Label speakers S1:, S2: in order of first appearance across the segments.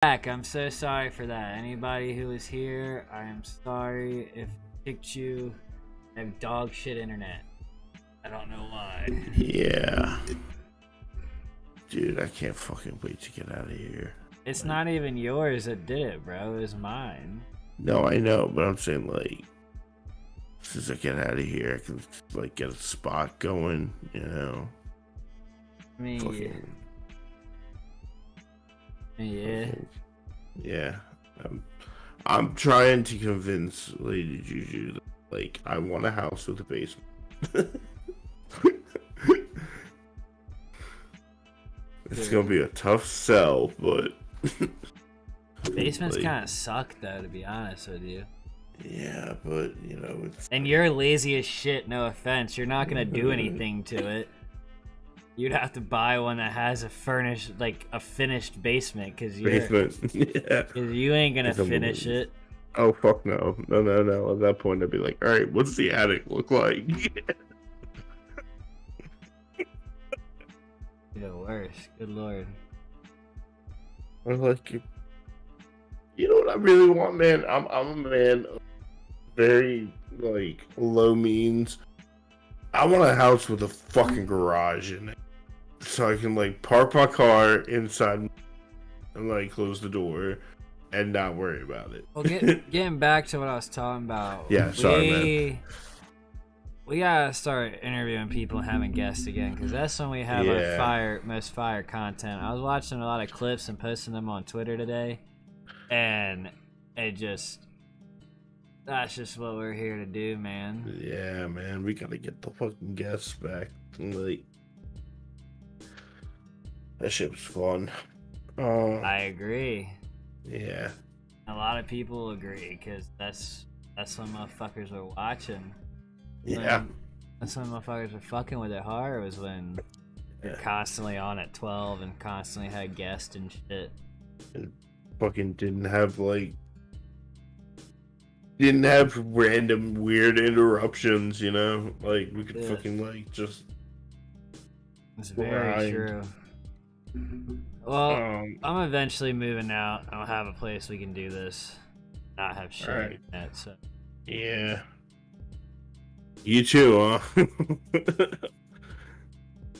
S1: Back. I'm so sorry for that. Anybody who was here, I am sorry if I kicked you. I have dog shit internet. I don't know why.
S2: Yeah. Dude, I can't fucking wait to get out of here.
S1: It's not even yours that did it, bro. It was mine.
S2: No, I know, but I'm saying, like, as soon as I get out of here, I can, like, get a spot going, you know?
S1: I mean,
S2: Fucking,
S1: yeah.
S2: Yeah. I'm trying to convince Lady Juju that, like, I want a house with a basement. It's gonna be a tough sell, but
S1: Basements
S2: like,
S1: kind of suck, though, to be honest with you.
S2: yeah, but you know, it's
S1: And you're lazy as shit, no offense. You're not gonna do anything to it. You'd have to buy one that has a furnished, like a finished basement, cause
S2: basement. Yeah.
S1: Cause you ain't gonna
S2: It's
S1: finish it.
S2: Oh fuck no. No. At that point I'd be like, alright, what's the attic look like?
S1: The worst. Good lord.
S2: I'm like, you know what I really want, man? I'm a man of very like low means. I want a house with a fucking garage in it. So I can like park my car inside and like close the door and not worry about it.
S1: Well, getting back to what I was talking about.
S2: Yeah, sorry, man.
S1: We gotta start interviewing people and having guests again, because that's when we have our most fire content. I was watching a lot of clips and posting them on Twitter today, and that's just what we're here to do, man.
S2: Yeah, man, we gotta get the fucking guests back. Like, that shit was fun.
S1: I agree.
S2: Yeah.
S1: A lot of people agree, because that's when motherfuckers were watching.
S2: Yeah.
S1: That's when motherfuckers were fucking with it hard, was when you're constantly on at 12 and constantly had guests and shit.
S2: And fucking didn't have random weird interruptions, you know? Like, we could fucking, like, just...
S1: It's very true. Well, I'm eventually moving out. I'll have a place we can do this. Not have shit
S2: Right.
S1: internet, so.
S2: Yeah. You too, huh?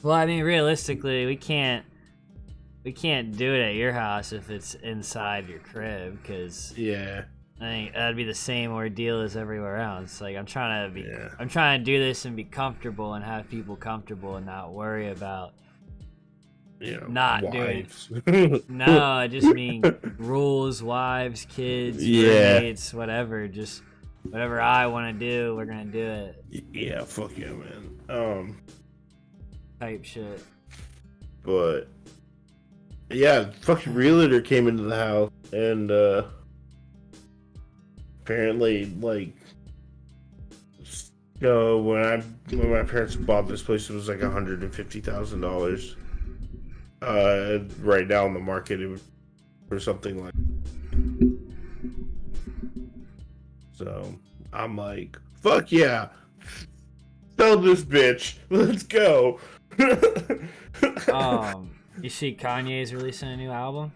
S1: Well, I mean, realistically, we can't do it at your house if it's inside your crib, because
S2: Yeah.
S1: I think that'd be the same ordeal as everywhere else. Like, I'm trying to do this and be comfortable and have people comfortable and not worry about
S2: You know,
S1: not doing
S2: wives.
S1: No, I just mean rules, wives, kids,
S2: Yeah.
S1: roommates, whatever. Just whatever I want to do, we're gonna do it.
S2: Yeah, fuck yeah, man.
S1: Type shit.
S2: But yeah, fucking realtor came into the house and apparently, like, so when my parents bought this place, it was like $150,000. Right now on the market, it would for something like. So I'm like, fuck yeah, sell this bitch, let's go.
S1: You see Kanye's releasing a new album?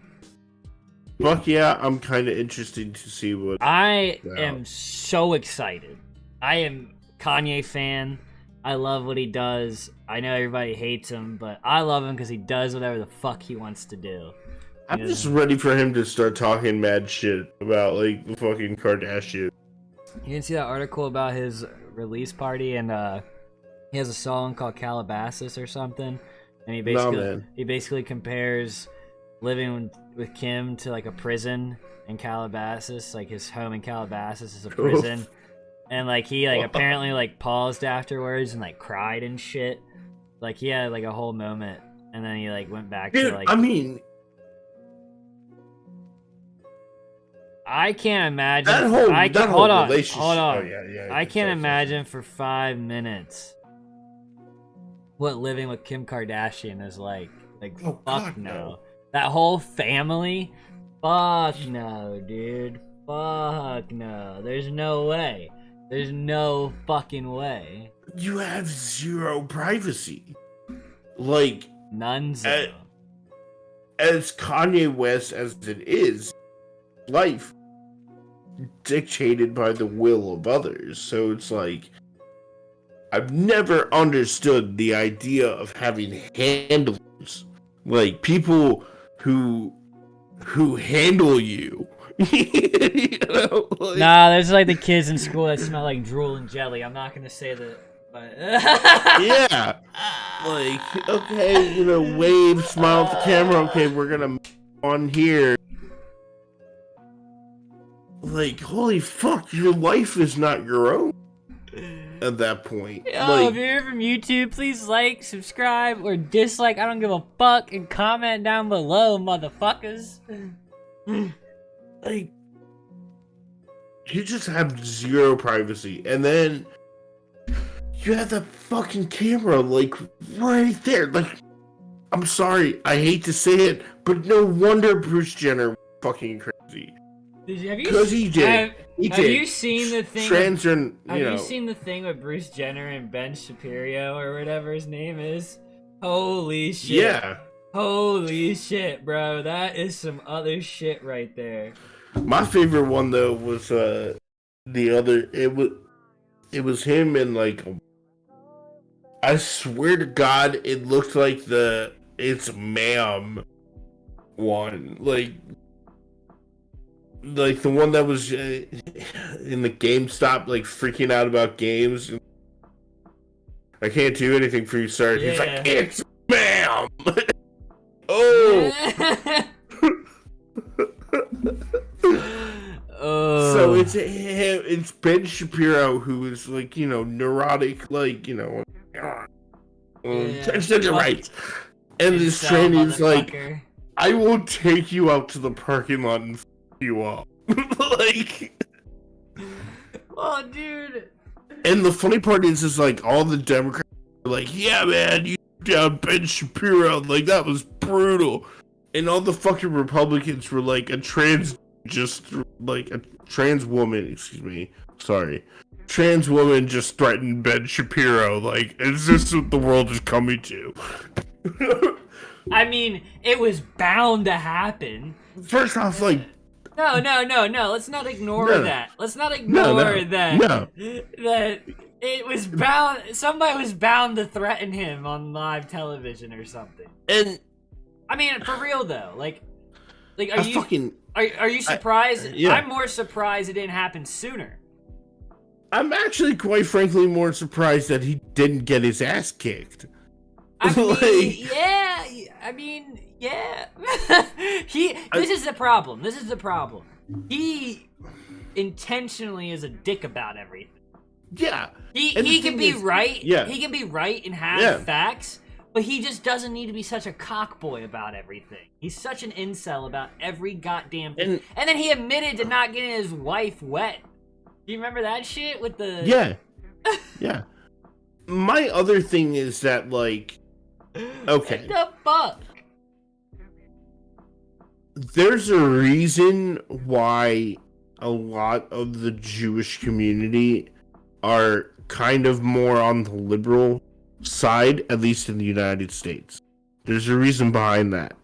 S2: Fuck yeah, I'm kind of interested to see what.
S1: I am so excited. I am Kanye fan. I love what he does. I know everybody hates him, but I love him because he does whatever the fuck he wants to do.
S2: I'm just ready for him to start talking mad shit about like the fucking Kardashian.
S1: You didn't see that article about his release party, and he has a song called Calabasas or something, and he basically compares living with Kim to like a prison in Calabasas, like his home in Calabasas is a prison. And like he like apparently like paused afterwards and like cried and shit. Like he had like a whole moment, and then he like went back to like.
S2: I mean,
S1: I can't imagine.
S2: Hold on.
S1: Oh, yeah, I can't imagine for 5 minutes what living with Kim Kardashian is like. Like, fuck
S2: God,
S1: no. That whole family? Fuck no, dude. Fuck no. There's no way. There's no fucking way.
S2: You have zero privacy. Like,
S1: none. Zero.
S2: as Kanye West as it is, life dictated by the will of others. So it's like, I've never understood the idea of having handlers, like people who handle you. You know, like...
S1: Nah, there's like the kids in school that smell like drool and jelly. I'm not gonna say that, but
S2: yeah, like, okay, you know, wave, smile at the camera. Okay, we're gonna move on here. Like, holy fuck, your life is not your own at that point.
S1: Oh,
S2: like,
S1: if you're here from YouTube, please like, subscribe, or dislike. I don't give a fuck, and comment down below, motherfuckers.
S2: Like, you just have zero privacy, and then you have the fucking camera, like, right there. Like, I'm sorry, I hate to say it, but no wonder Bruce Jenner was fucking crazy. Because he did.
S1: Have you seen the thing?
S2: Have
S1: you seen the thing with Bruce Jenner and Ben Shapiro or whatever his name is? Holy shit!
S2: Yeah.
S1: Holy shit, bro! That is some other shit right there.
S2: My favorite one though was the other. It was him and like. I swear to God, it looked like the It's Ma'am one, like the one that was in the GameStop, like freaking out about games. I can't do anything for you, sir. Yeah. He's like, it's Ma'am. Oh. So it's him. It's Ben Shapiro, who is like, you know, neurotic, like, you know, transgender rights. And this trainee's like, I will take you out to the parking lot and f you up. Like,
S1: oh, dude.
S2: And the funny part is like all the Democrats are like, yeah, man, you down Ben Shapiro, like that was brutal. And all the fucking Republicans were like, a trans woman, excuse me, sorry. Trans woman just threatened Ben Shapiro. Like, is this what the world is coming to?
S1: I mean, it was bound to happen.
S2: First off, like...
S1: No. Let's not ignore that. Let's not ignore that.
S2: No.
S1: That it was bound... Somebody was bound to threaten him on live television or something.
S2: And...
S1: I mean, for real, though. Like are you surprised?
S2: Yeah.
S1: I'm more surprised it didn't happen sooner.
S2: I'm actually, quite frankly, more surprised that he didn't get his ass kicked.
S1: I mean, yeah. This is the problem. He intentionally is a dick about everything.
S2: Yeah.
S1: He can be right.
S2: Yeah.
S1: He can be right and have facts, but he just doesn't need to be such a cockboy about everything. He's such an incel about every goddamn thing. And then he admitted to not getting his wife wet. Do you remember that shit with the...
S2: Yeah. Yeah. My other thing is that, like... Okay.
S1: What the fuck?
S2: There's a reason why a lot of the Jewish community are kind of more on the liberal side, at least in the United States. There's a reason behind that.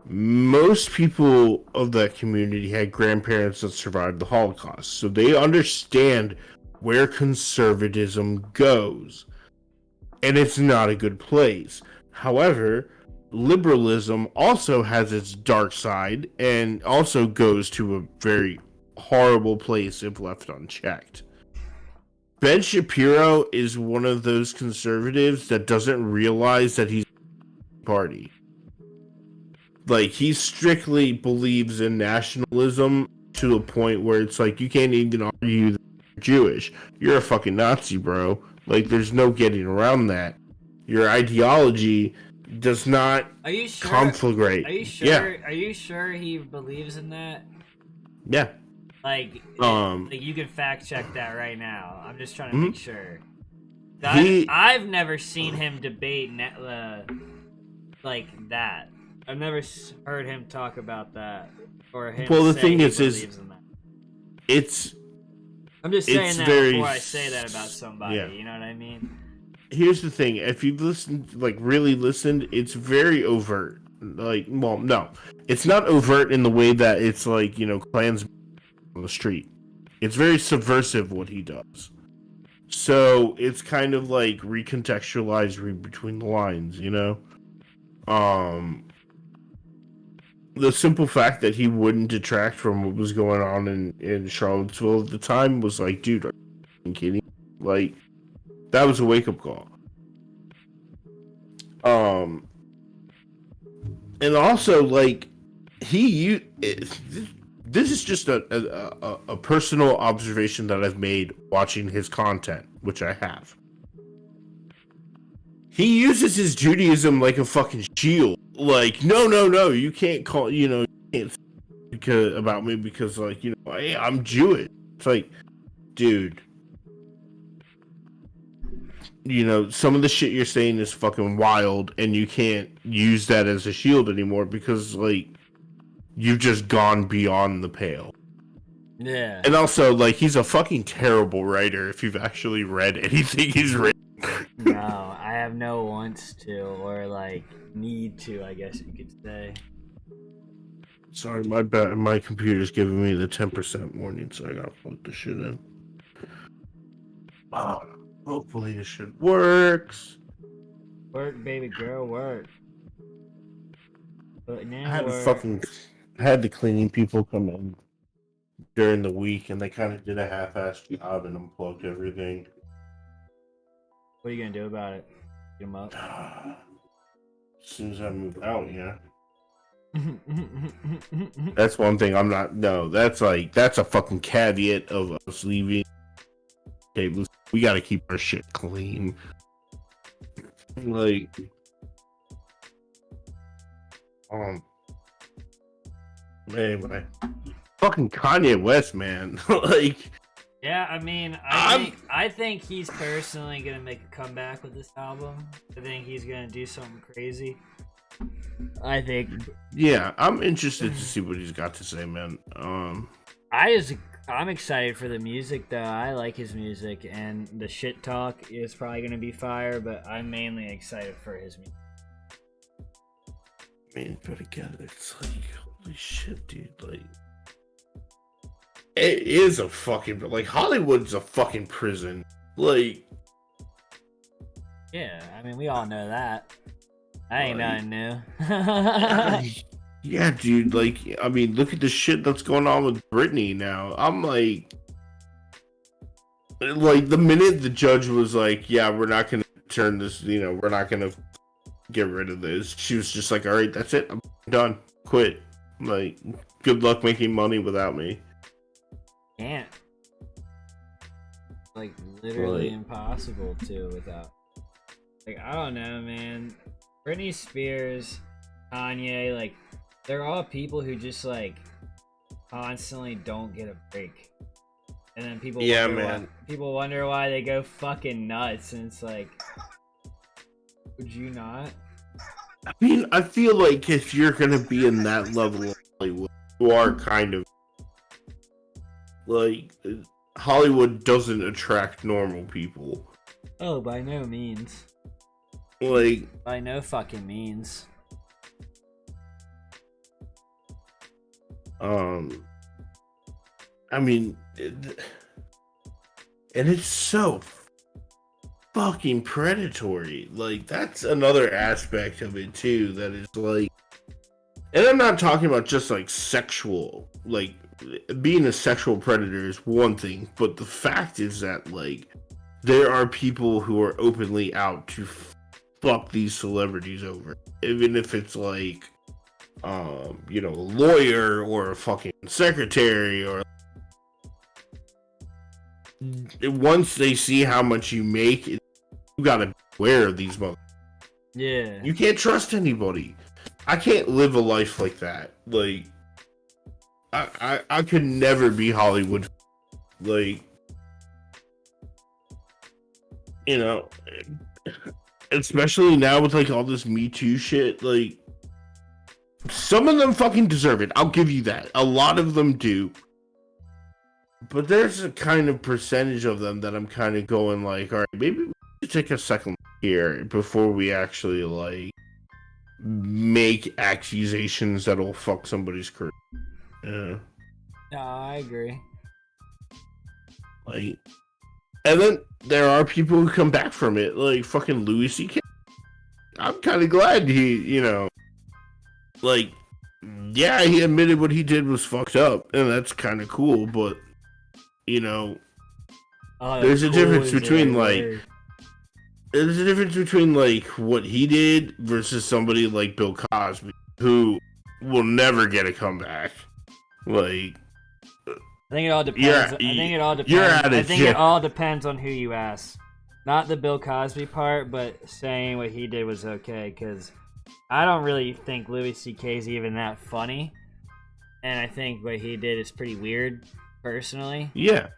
S2: Most people of that community had grandparents that survived the Holocaust, so they understand where conservatism goes. And it's not a good place. However, liberalism also has its dark side and also goes to a very horrible place if left unchecked. Ben Shapiro is one of those conservatives that doesn't realize that he's a party. Like, he strictly believes in nationalism to a point where it's like, you can't even argue that you're Jewish. You're a fucking Nazi, bro. Like, there's no getting around that. Your ideology does not conflagrate.
S1: Are you sure? Yeah. Are you sure he believes in that?
S2: Yeah.
S1: Like you can fact check that right now. I'm just trying to make sure. I've never seen him debate like that. I've never heard him talk about that or him.
S2: Well, the
S1: say
S2: thing
S1: he
S2: is
S1: in that. I'm just saying that before I say that about somebody. Yeah. You know what I mean?
S2: Here's the thing: if you've listened, like really listened, it's very overt. like, well, no, it's not overt in the way that it's like, you know, Klans on the street. It's very subversive what he does. So it's kind of like recontextualized, read between the lines, you know. The simple fact that he wouldn't detract from what was going on in Charlottesville at the time was like, dude, are you kidding? Like, that was a wake up call. And also, like, this is just a personal observation that I've made watching his content, which I have. He uses his Judaism like a fucking shield. Like, no, you can't call, you know, you can't about me because, like, you know, hey, I'm Jewish. It's like, dude, you know, some of the shit you're saying is fucking wild, and you can't use that as a shield anymore because, like, you've just gone beyond the pale.
S1: Yeah.
S2: And also, like, he's a fucking terrible writer if you've actually read anything he's written.
S1: No, I have no wants to, or, like, need to, I guess you could say.
S2: Sorry, my computer's giving me the 10% warning, so I gotta plug this shit in. Hopefully this shit works.
S1: Work, baby girl, work. But now
S2: I had the cleaning people come in during the week, and they kind of did a half-assed job and unplugged everything.
S1: What are you gonna do about it? Get them up?
S2: As soon as I move out, yeah. That's one thing I'm not. No, that's a fucking caveat of us leaving. Okay, we gotta keep our shit clean. Like, man, fucking Kanye West, man. Like,
S1: yeah, I mean, I think he's personally gonna make a comeback with this album. I think he's gonna do something crazy. I think.
S2: Yeah, I'm interested to see what he's got to say, man.
S1: I'm excited for the music, though. I like his music, and the shit talk is probably gonna be fire. But I'm mainly excited for his music.
S2: I mean, but again, it's like, holy shit, dude! Like, it is a fucking, like, Hollywood's a fucking prison. Like,
S1: yeah, I mean, we all know that. That ain't nothing new.
S2: Yeah, dude, like, I mean, look at the shit that's going on with Britney now. I'm like, the minute the judge was like, yeah, we're not gonna turn this, you know, we're not gonna get rid of this, she was just like, all right, that's it, I'm done, quit. Like, good luck making money without me.
S1: Can't. Like, literally impossible to without. Like, I don't know, man. Britney Spears, Kanye, like, they're all people who just, like, constantly don't get a break. And then people wonder why they go fucking nuts, and it's like, would you not?
S2: I mean, I feel like if you're gonna be in that level of Hollywood, you are kind of, like, Hollywood doesn't attract normal people.
S1: Oh, by no means.
S2: Like,
S1: by no fucking means.
S2: I mean, and it's so fucking predatory. Like, that's another aspect of it too, that is like, and I'm not talking about just like sexual, like, being a sexual predator is one thing, but the fact is that, like, there are people who are openly out to fuck these celebrities over, even if it's like, you know, a lawyer or a fucking secretary, or once they see how much you make, you gotta beware of these motherfuckers.
S1: Yeah.
S2: You can't trust anybody. I can't live a life like that. Like, I could never be Hollywood. Like, you know, especially now with, like, all this Me Too shit, like, some of them fucking deserve it. I'll give you that. A lot of them do. But there's a kind of percentage of them that I'm kind of going like, all right, maybe we should take a second here before we actually, like, make accusations that'll fuck somebody's career. Yeah.
S1: No, I agree.
S2: Like, and then there are people who come back from it, like fucking Louis C.K. I'm kind of glad he, like, yeah, he admitted what he did was fucked up, and that's kind of cool, but, there's a difference between, like, what he did versus somebody like Bill Cosby, who will never get a comeback. Like,
S1: I think it all depends. I think it all depends on who you ask. Not the Bill Cosby part, but saying what he did was okay, because I don't really think Louis C.K. is even that funny, and I think what he did is pretty weird, personally.
S2: Yeah.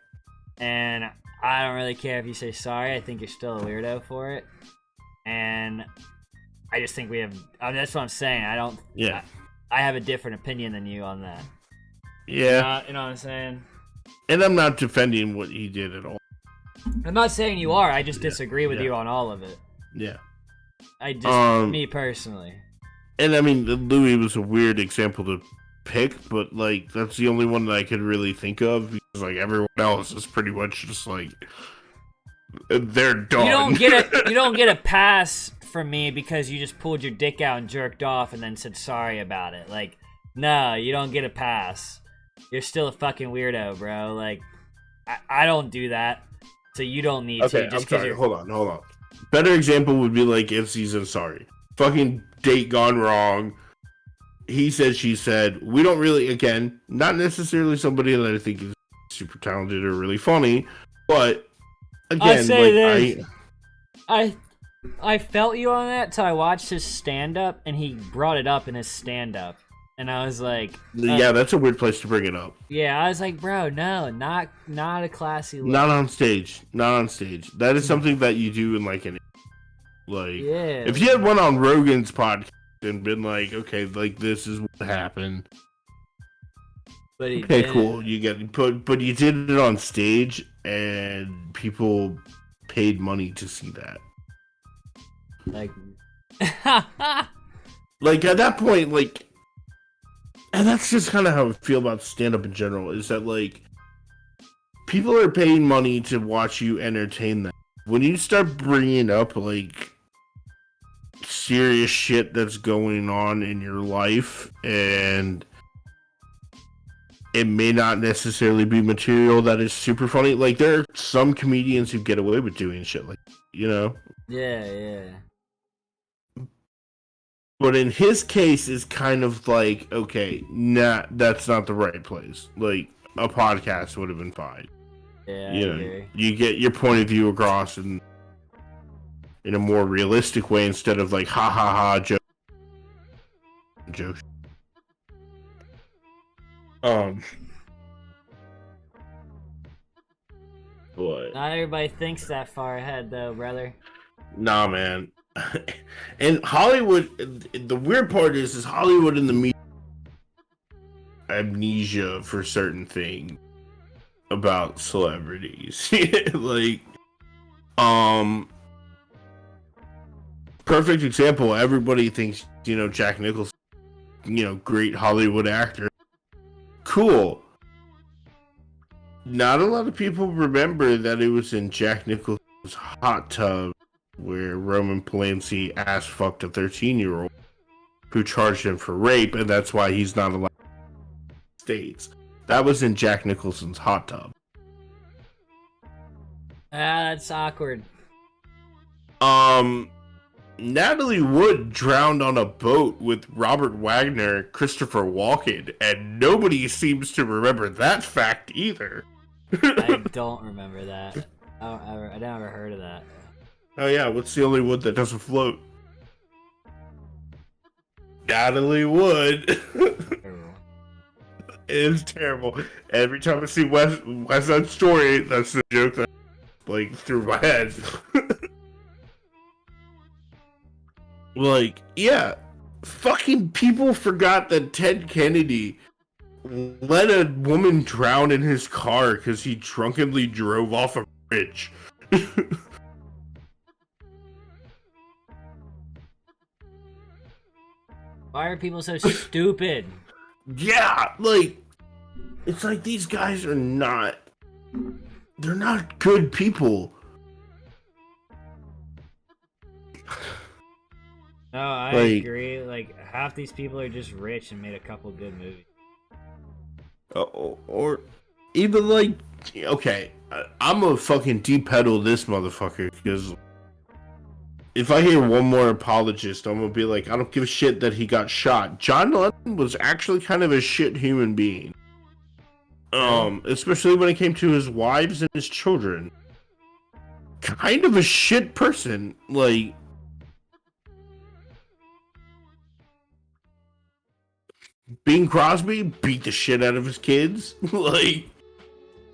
S1: And I don't really care if you say sorry. I think you're still a weirdo for it, and I just think we have. That's what I'm saying. I don't.
S2: Yeah.
S1: I have a different opinion than you on that.
S2: Yeah.
S1: You know what I'm saying?
S2: And I'm not defending what he did at all.
S1: I'm not saying you are. I just disagree with you on all of it.
S2: Yeah.
S1: Me personally.
S2: And I mean, Louis was a weird example to pick, but like that's the only one that I could really think of because like everyone else is pretty much just like they're done.
S1: You don't get a pass from me because you just pulled your dick out and jerked off and then said sorry about it. Like, no, you don't get a pass. You're still a fucking weirdo, bro. Like, I don't do that, so you don't need to.
S2: I'm sorry. Hold on. Better example would be like if season sorry. Fucking date gone wrong. He said, she said. We don't really, again, not necessarily somebody that I think is super talented or really funny, but again,
S1: I say this. I felt you on that till I watched his stand-up, and he brought it up in his stand-up. And I was like...
S2: yeah, that's a weird place to bring it up.
S1: Yeah, I was like, bro, no, not a classy look.
S2: Not on stage. That is something that you do in, like,
S1: yeah.
S2: If you had one on Rogan's podcast and been like, okay, like, this is what happened.
S1: But
S2: okay, cool, you get it. But you did it on stage, and people paid money to see that.
S1: Like...
S2: like, at that point, like... And that's just kind of how I feel about stand-up in general, is that, like, people are paying money to watch you entertain them. When you start bringing up, like, serious shit that's going on in your life, and it may not necessarily be material that is super funny. Like, there are some comedians who get away with doing shit like,
S1: Yeah.
S2: But in his case, it's kind of like, okay, nah, that's not the right place. Like, a podcast would have been fine.
S1: Yeah,
S2: you get your point of view across in a more realistic way instead of like, ha ha ha, joke. What?
S1: Not everybody thinks that far ahead, though, brother.
S2: Nah, man. And Hollywood, the weird part is Hollywood and the media amnesia for certain things about celebrities. Like, perfect example, everybody thinks, Jack Nicholson, great Hollywood actor. Cool. Not a lot of people remember that it was in Jack Nicholson's hot tub where Roman Polanski ass fucked a 13-year-old who charged him for rape, and that's why he's not allowed in the States. That was in Jack Nicholson's hot tub.
S1: That's awkward.
S2: Natalie Wood drowned on a boat with Robert Wagner, Christopher Walken, and nobody seems to remember that fact either.
S1: I don't remember that. I never heard of that.
S2: Oh yeah, what's the only wood that doesn't float? Natalie Wood. It is terrible. Every time I see West Side Story, that's the joke that like through my head. Like, yeah, fucking people forgot that Ted Kennedy let a woman drown in his car because he drunkenly drove off a bridge.
S1: Why are people so stupid?
S2: Yeah, like, it's like these guys are not... They're not good people.
S1: No, I agree. Like, half these people are just rich and made a couple good movies.
S2: Or even like, okay, I'm gonna fucking de-pedal this motherfucker, because if I hear one more apologist, I'm gonna be like, I don't give a shit that he got shot. John Lennon was actually kind of a shit human being. Especially when it came to his wives and his children. Kind of a shit person. Like, Bing Crosby beat the shit out of his kids. Like,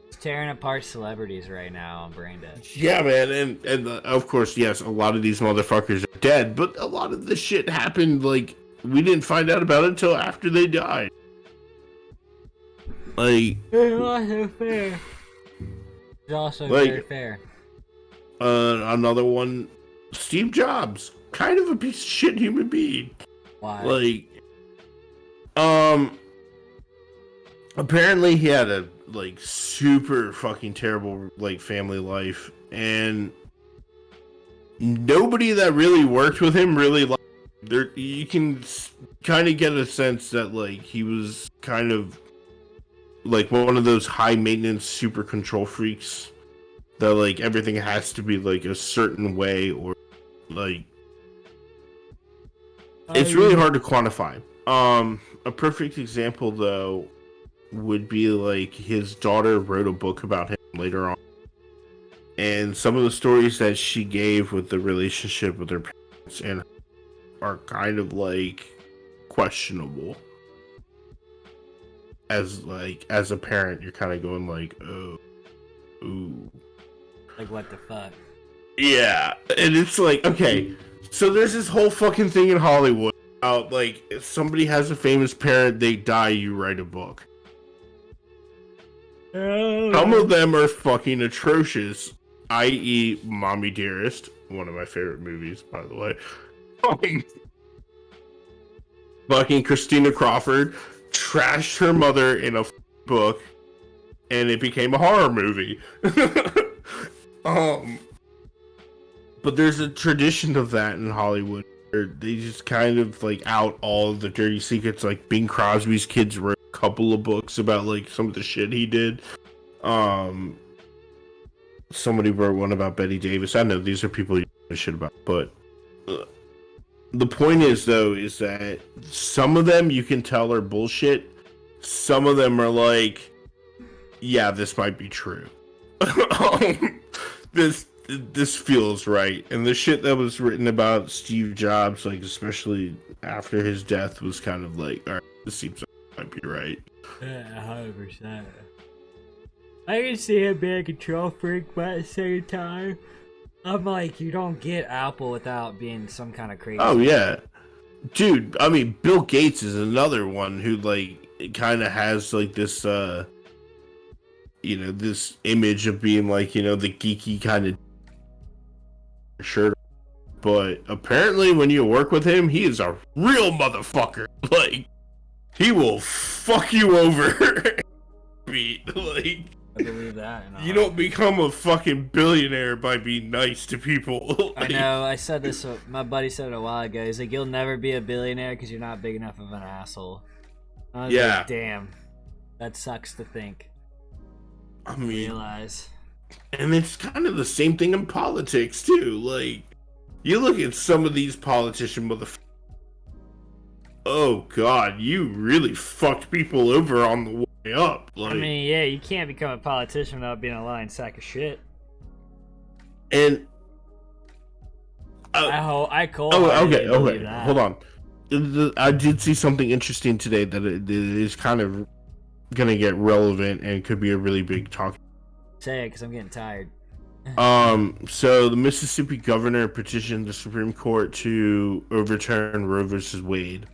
S1: he's tearing apart celebrities right now on Brain Dead.
S2: Yeah, man, and of course, yes, a lot of these motherfuckers are dead, but a lot of this shit happened, like, we didn't find out about it until after they died. Like,
S1: it's also fair. It's also very fair.
S2: Another one, Steve Jobs, kind of a piece of shit human being.
S1: Why?
S2: Like, apparently he had a, like, super fucking terrible, like, family life, and nobody that really worked with him really liked him. You can kind of get a sense that, like, he was kind of like one of those high maintenance super control freaks that, like, everything has to be like a certain way, or like it's really hard to quantify. A perfect example though would be like his daughter wrote a book about him later on, and some of the stories that she gave with the relationship with her parents and are kind of like questionable. As a parent, you're kind of going like, oh, ooh,
S1: like, what the fuck?
S2: Yeah, and it's like, okay, so there's this whole fucking thing in Hollywood about, like, if somebody has a famous parent, they die, you write a book. Some of them are fucking atrocious, i.e. Mommy Dearest, one of my favorite movies, by the way. Fucking Christina Crawford trashed her mother in a book, and it became a horror movie. But there's a tradition of that in Hollywood where they just kind of like out all of the dirty secrets. Like Bing Crosby's kids wrote a couple of books about like some of the shit he did. Somebody wrote one about Betty Davis. I know these are people you know shit about, but the point is though is that some of them you can tell are bullshit. Some of them are like, yeah, this might be true. This feels right. And the shit that was written about Steve Jobs, like especially after his death, was kind of like, all right, this seems like it might be right.
S1: Yeah, 100%. I can see him being a control freak, but at the same time, I'm like, you don't get Apple without being some kind of crazy.
S2: Oh yeah, dude. I mean, Bill Gates is another one who like kind of has like this, you know, this image of being like, you know, the geeky kind of shirt. But apparently, when you work with him, he is a real motherfucker. Like, he will fuck you over. Like,
S1: I believe that.
S2: You don't become a fucking billionaire by being nice to people.
S1: Like, I know. I said this. My buddy said it a while ago. He's like, "You'll never be a billionaire because you're not big enough of an asshole." I was like, damn, that sucks to think.
S2: I mean,
S1: realize.
S2: And it's kind of the same thing in politics too. Like, you look at some of these politician motherfuckers. Oh God, you really fucked people over on the way up. Like,
S1: I mean, yeah, you can't become a politician without being a lying sack of shit.
S2: And
S1: I call.
S2: Oh, okay. Hold on. I did see something interesting today that it is kind of gonna get relevant and could be a really big talk.
S1: Say it, because I'm getting tired.
S2: So the Mississippi governor petitioned the Supreme Court to overturn Roe versus Wade.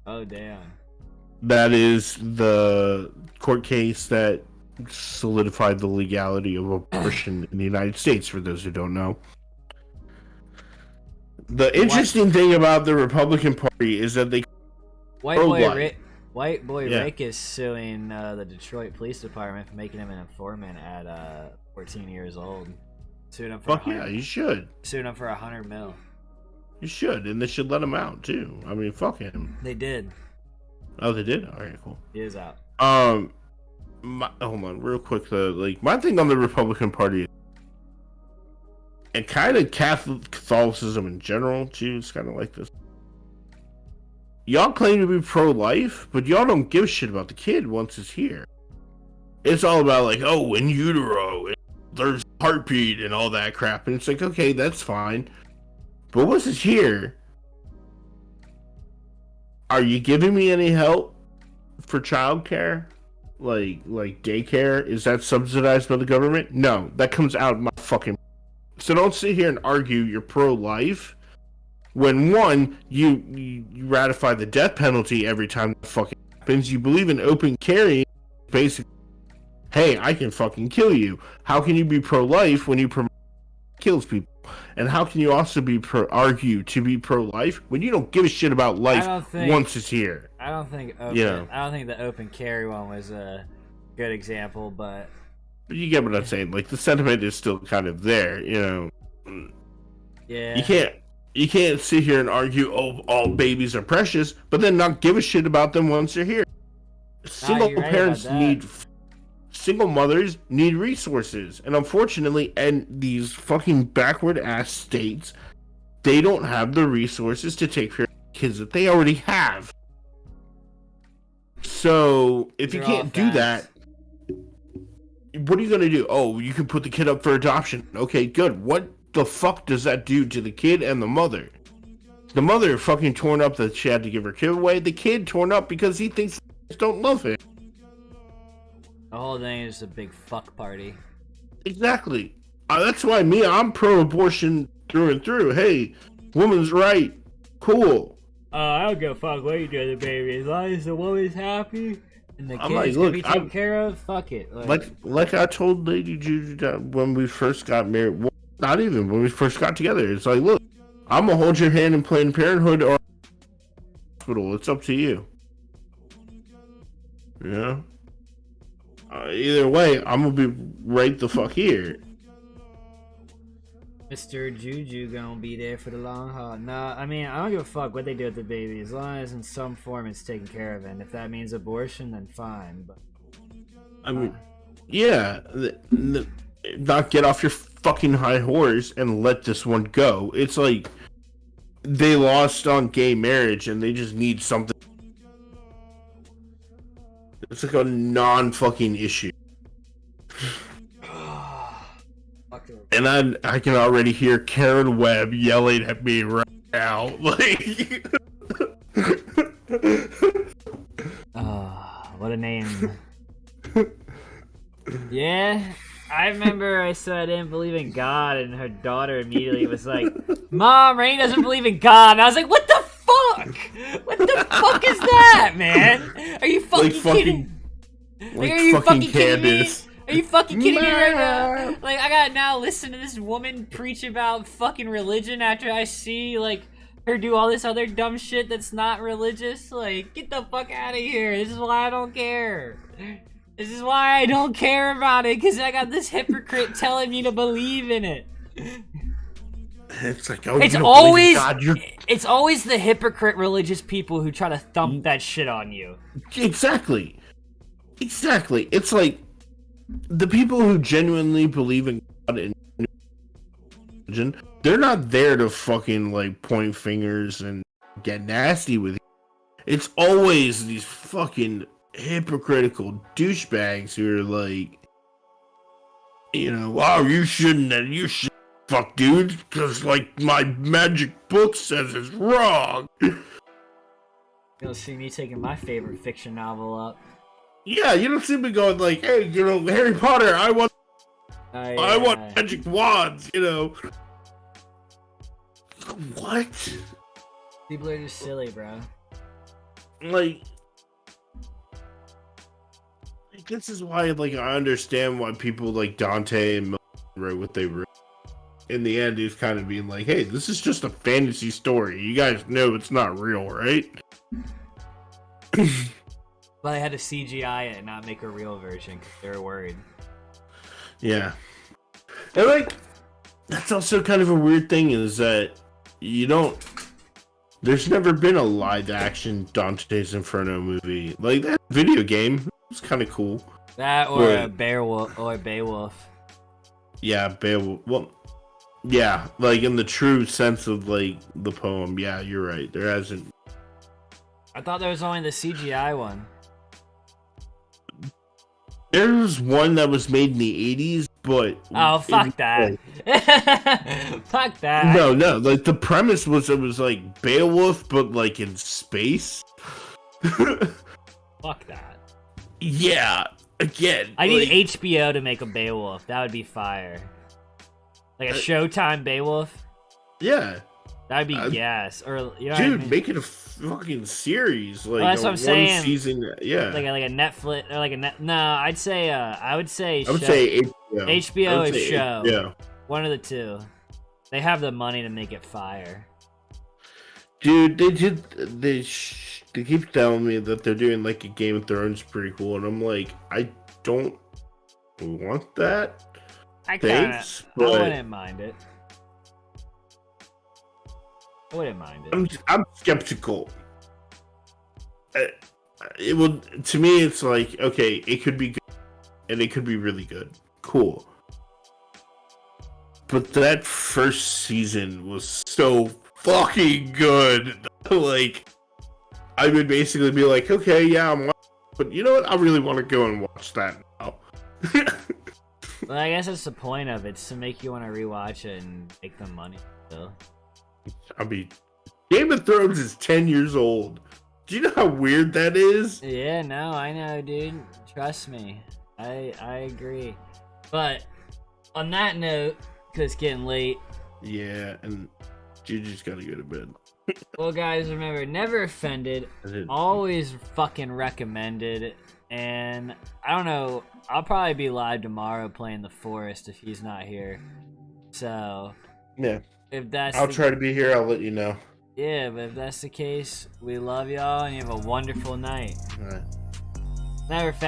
S1: Oh, damn.
S2: That is the court case that solidified the legality of abortion in the United States, for those who don't know. The interesting thing about the Republican Party is that they
S1: White boy Rick is suing the Detroit Police Department for making him an informant at 14 years old. Suing him for
S2: you should.
S1: Suing him for $100 million.
S2: You should, and they should let him out too. I mean, fuck him.
S1: They did.
S2: Oh, they did. All right, cool.
S1: He is out.
S2: Hold on, real quick though. Like, my thing on the Republican Party, and kind of Catholicism in general too, it's kind of like this. Y'all claim to be pro-life, but y'all don't give a shit about the kid once it's here. It's all about like, oh, in utero, there's heartbeat and all that crap, and it's like, okay, that's fine, but once it's here, are you giving me any help for childcare? Like daycare? Is that subsidized by the government? No, that comes out of my fucking. So don't sit here and argue you're pro-life when one, you ratify the death penalty every time that fucking happens. You believe in open carry, basically. Hey, I can fucking kill you. How can you be pro-life when you kills people? And how can you also be argue to be pro-life when you don't give a shit about life once it's here?
S1: I don't think the open carry one was a good example, but
S2: you get what I'm saying. Like, the sentiment is still kind of there, you know.
S1: Yeah.
S2: You can't sit here and argue, oh, all babies are precious, but then not give a shit about them once they're here. Single mothers need resources, and unfortunately, in these fucking backward ass states, they don't have the resources to take care of kids that they already have. So if you can't do that, what are you gonna do? Oh, you can put the kid up for adoption. Okay, good. What the fuck does that do to the kid and the mother? The mother fucking torn up that she had to give her kid away. The kid torn up because he thinks don't love him.
S1: The whole thing is a big fuck party.
S2: Exactly. That's why I'm pro-abortion through and through. Hey, woman's right. Cool.
S1: I don't give a fuck what you do to the baby. As long as the woman's happy and the kids can be taken care of, fuck it.
S2: Like I told Lady Juju when we first got married. Well, not even when we first got together. It's like, look, I'm gonna hold your hand in Planned Parenthood or hospital. It's up to you. Yeah. Either way, I'm gonna be right the fuck here.
S1: Mr. Juju gonna be there for the long haul. Nah, I mean, I don't give a fuck what they do with the baby, as long as in some form it's taken care of. And if that means abortion, then fine. But
S2: I mean, yeah, not get off your fucking high horse and let this one go. It's like they lost on gay marriage and they just need something. It's like a non-fucking issue. And I can already hear Karen Webb yelling at me right now. Like,
S1: what a name. Yeah, I remember I said I didn't believe in God, and her daughter immediately was like, Mom, Rainy doesn't believe in God. And I was like, what the fuck? What the fuck is that, man? Are you fucking kidding? Like, are you fucking kidding me? Are you fucking kidding me right now? Like, I gotta now listen to this woman preach about fucking religion after I see, like, her do all this other dumb shit that's not religious? Like, get the fuck out of here. This is why I don't care. This is why I don't care about it, because I got this hypocrite telling me to believe in it.
S2: It's like, oh,
S1: it's always the hypocrite religious people who try to thump that shit on you.
S2: Exactly. It's like the people who genuinely believe in God and religion, they're not there to fucking like point fingers and get nasty with you. It's always these fucking hypocritical douchebags who are like, you know, wow, you shouldn't fuck, dude, because like my magic book says it's wrong.
S1: You'll see me taking my favorite fiction novel up.
S2: Yeah, you don't see me going like, hey, you know, Harry Potter, I want magic wands, you know. What?
S1: People are just silly, bro.
S2: Like, this is why, like, I understand why people like Dante and Milton wrote what they wrote. in the end, he's kind of being like, "Hey, this is just a fantasy story. You guys know it's not real, right?"
S1: But they had to CGI it and not make a real version because they were worried.
S2: Yeah, and like that's also kind of a weird thing is that you don't. There's never been a live action Dante's Inferno movie like that. Video game was kind of cool.
S1: That or a Beowulf.
S2: Yeah, Beowulf. Well, yeah, like in the true sense of like the poem. Yeah, you're right. There hasn't.
S1: I thought there was only the CGI one.
S2: There's one that was made in the 80s, but
S1: oh fuck that! Fuck that!
S2: No, like the premise was it was like Beowulf, but like in space.
S1: Fuck that!
S2: Yeah, again,
S1: I need HBO to make a Beowulf. That would be fire. Like a Showtime Beowulf.
S2: Yeah.
S1: That'd be gas, or you know,
S2: dude,
S1: what I mean?
S2: make it a fucking series, like
S1: that's what I'm saying.
S2: Season, yeah,
S1: like a Netflix or like a net. No, I would say HBO.
S2: HBO
S1: is show.
S2: Yeah,
S1: one of the two. They have the money to make it fire.
S2: Dude, they keep telling me that they're doing like a Game of Thrones prequel, and I'm like, I don't want that.
S1: I wouldn't mind it. I wouldn't mind it.
S2: I'm skeptical. It will, to me, it's like, okay, it could be good, and it could be really good. Cool. But that first season was so fucking good. Like, I would basically be like, okay, yeah, I'm watching, but you know what? I really want to go and watch that now.
S1: Well, I guess that's the point of it, it's to make you want to rewatch it and make them money. So.
S2: I mean, Game of Thrones is 10 years old. Do you know how weird that is?
S1: Yeah, no, I know, dude. Trust me. I agree. But on that note, because it's getting late.
S2: Yeah, and Gigi's gotta go to bed.
S1: Well, guys, remember, never offended, always fucking recommended. And I don't know, I'll probably be live tomorrow playing The Forest if he's not here. So,
S2: yeah.
S1: If that's
S2: I'll try to be here, I'll let you know.
S1: Yeah, but if that's the case, we love y'all and you have a wonderful night.
S2: All right.
S1: Never